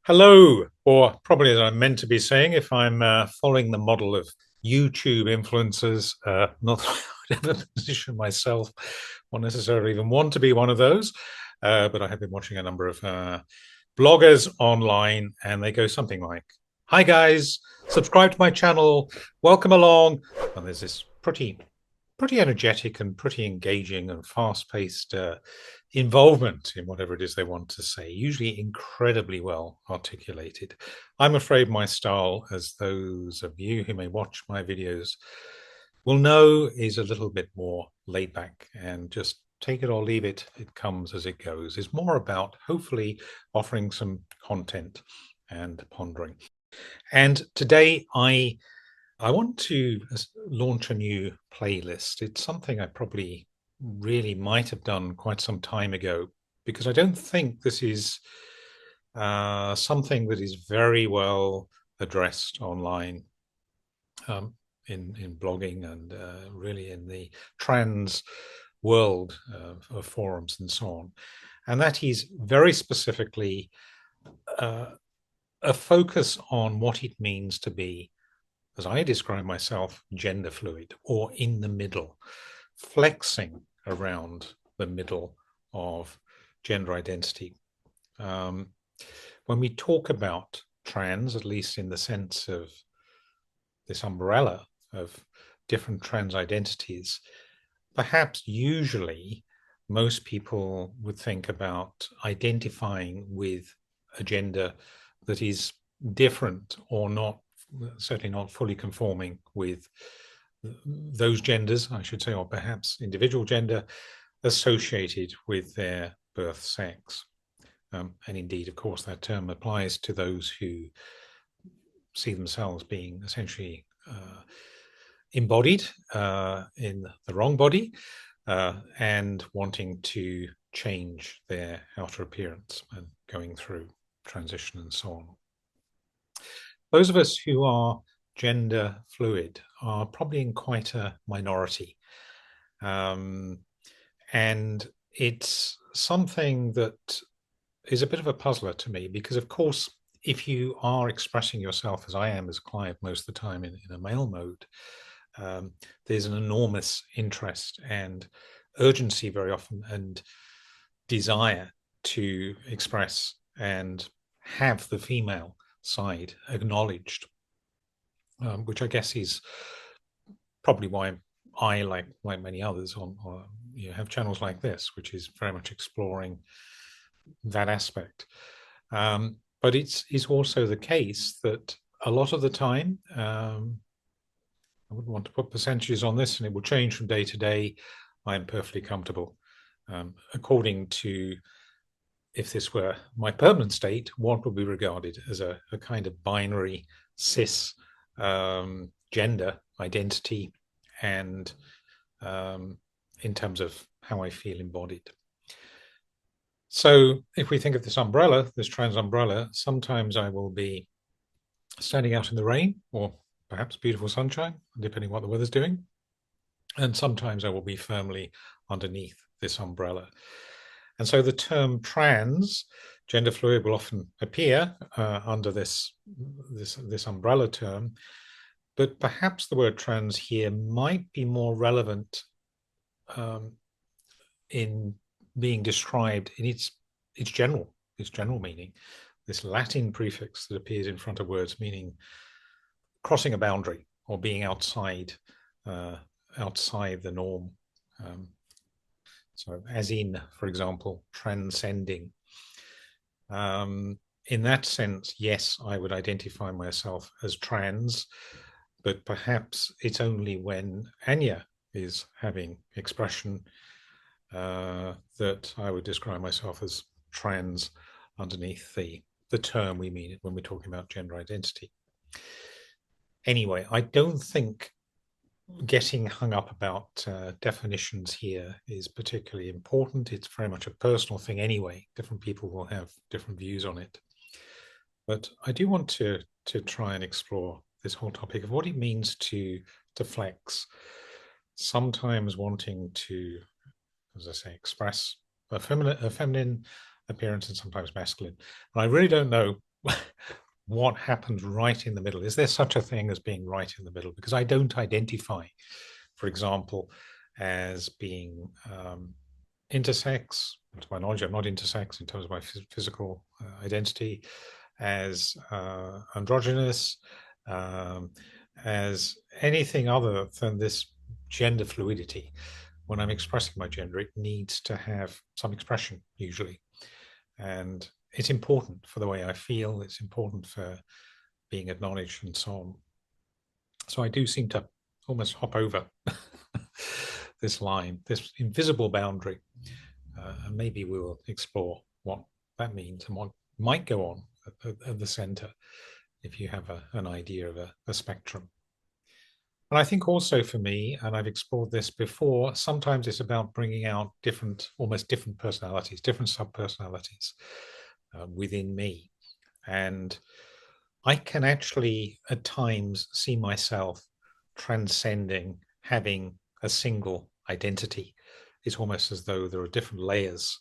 Hello, or probably as I'm meant to be saying, if I'm following the model of YouTube influencers, not that I would ever position myself or necessarily even want to be one of those, but I have been watching a number of bloggers online, and they go something like, "Hi guys, subscribe to my channel, welcome along," and there's this pretty energetic and pretty engaging and fast-paced involvement in whatever it is they want to say, usually incredibly well articulated. I'm afraid my style, as those of you who may watch my videos will know, is a little bit more laid back and just take it or leave it. It comes as it goes. It's more about hopefully offering some content and pondering. And today I want to launch a new playlist. It's something I probably really might have done quite some time ago because I don't think this is something that is very well addressed online um, in blogging and really in the trans world of forums and so on. And that is very specifically uh, a focus on what it means to be, as I describe myself, gender fluid or in the middle, flexing around the middle of gender identity. Um, when we talk about trans, at least in the sense of this umbrella of different trans identities, perhaps usually most people would think about identifying with a gender that is different or not, certainly not fully conforming with those genders, I should say, or perhaps individual gender associated with their birth sex. And indeed, of course, that term applies to those who see themselves being essentially embodied in the wrong body and wanting to change their outer appearance and going through transition and so on. Those of us who are gender fluid are probably in quite a minority. Um, and it's something that is a bit of a puzzler to me because, of course, if you are expressing yourself as I am as a client most of the time in a male mode, there's an enormous interest and urgency very often and desire to express and have the female side acknowledged, which I guess is probably why I, like many others, have channels like this, which is very much exploring that aspect. But it's also the case that a lot of the time, I wouldn't want to put percentages on this, and it will change from day to day. I am perfectly comfortable. According to, if this were my permanent state, what would be regarded as a kind of binary cis gender identity, and in terms of how I feel embodied. So if we think of this umbrella, this trans umbrella, sometimes I will be standing out in the rain or perhaps beautiful sunshine, depending what the weather's doing. And sometimes I will be firmly underneath this umbrella. And so the term trans, gender fluid, will often appear under this umbrella term. But perhaps the word trans here might be more relevant in being described in its general meaning, this Latin prefix that appears in front of words meaning crossing a boundary or being outside the norm. So, as in, for example, transcending. In that sense, yes, I would identify myself as trans, but perhaps it's only when Anya is having expression that I would describe myself as trans underneath the term we mean when we're talking about gender identity. Anyway, I don't think getting hung up about definitions here is particularly important. It's very much a personal thing anyway. Different people will have different views on it. But I do want to try and explore this whole topic of what it means to flex, sometimes wanting to, as I say, express a feminine appearance and sometimes masculine. And I really don't know what happens right in the middle? Is there such a thing as being right in the middle? Because I don't identify, for example, as being intersex. To my knowledge, I'm not intersex in terms of my physical identity, as androgynous, um, as anything other than this gender fluidity. When I'm expressing my gender, it needs to have some expression usually. And it's important for the way I feel. It's important for being acknowledged and so on. So I do seem to almost hop over this line, this invisible boundary. And maybe we will explore what that means and what might go on at the center if you have an idea of a spectrum. And I think also for me, and I've explored this before, sometimes it's about bringing out different, almost different personalities, different sub-personalities within me. And I can actually at times see myself transcending having a single identity. It's almost as though there are different layers,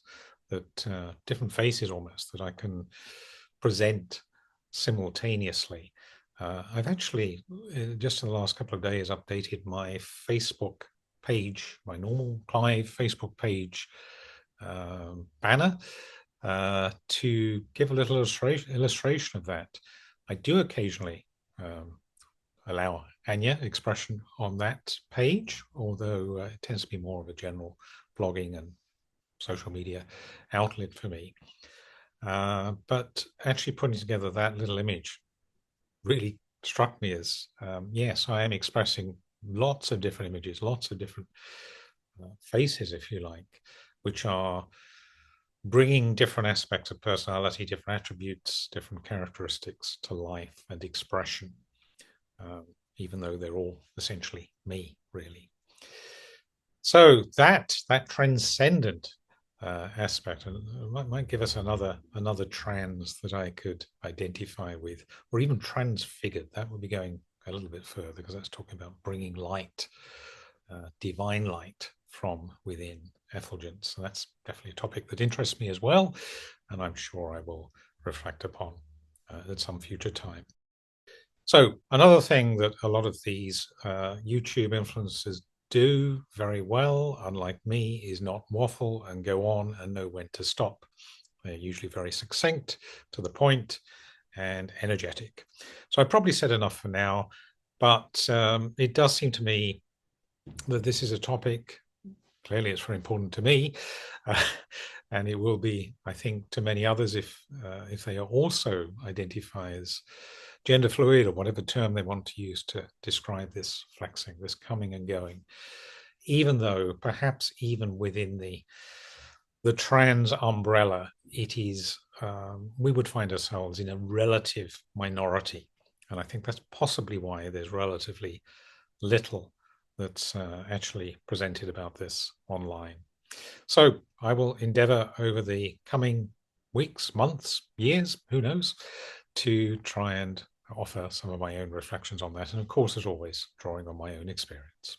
that different faces almost, that I can present simultaneously. I've actually, just in the last couple of days, updated my Facebook page, my normal Clive Facebook page banner, to give a little illustration of that. I do occasionally allow Anya expression on that page, although it tends to be more of a general blogging and social media outlet for me. But actually putting together that little image really struck me as, yes, I am expressing lots of different images, lots of different faces, if you like, which are bringing different aspects of personality, different attributes, different characteristics to life and expression, even though they're all essentially me, really. So that transcendent aspect, and might give us another trans that I could identify with, or even transfigured. That would be going a little bit further, because that's talking about bringing light, divine light from within effulgence. So that's definitely a topic that interests me as well, and I'm sure I will reflect upon at some future time. So another thing that a lot of these YouTube influencers do very well, unlike me, is not waffle and go on and know when to stop. They're usually very succinct, to the point, and energetic. So I probably said enough for now, but it does seem to me that this is a topic, clearly it's very important to me, and it will be, I think, to many others if they are also identify as gender fluid, or whatever term they want to use to describe this flexing, this coming and going, even though perhaps even within the trans umbrella, it is, we would find ourselves in a relative minority. And I think that's possibly why there's relatively little that's actually presented about this online. So I will endeavor over the coming weeks, months, years, who knows, to try and offer some of my own reflections on that. And of course, as always, drawing on my own experience.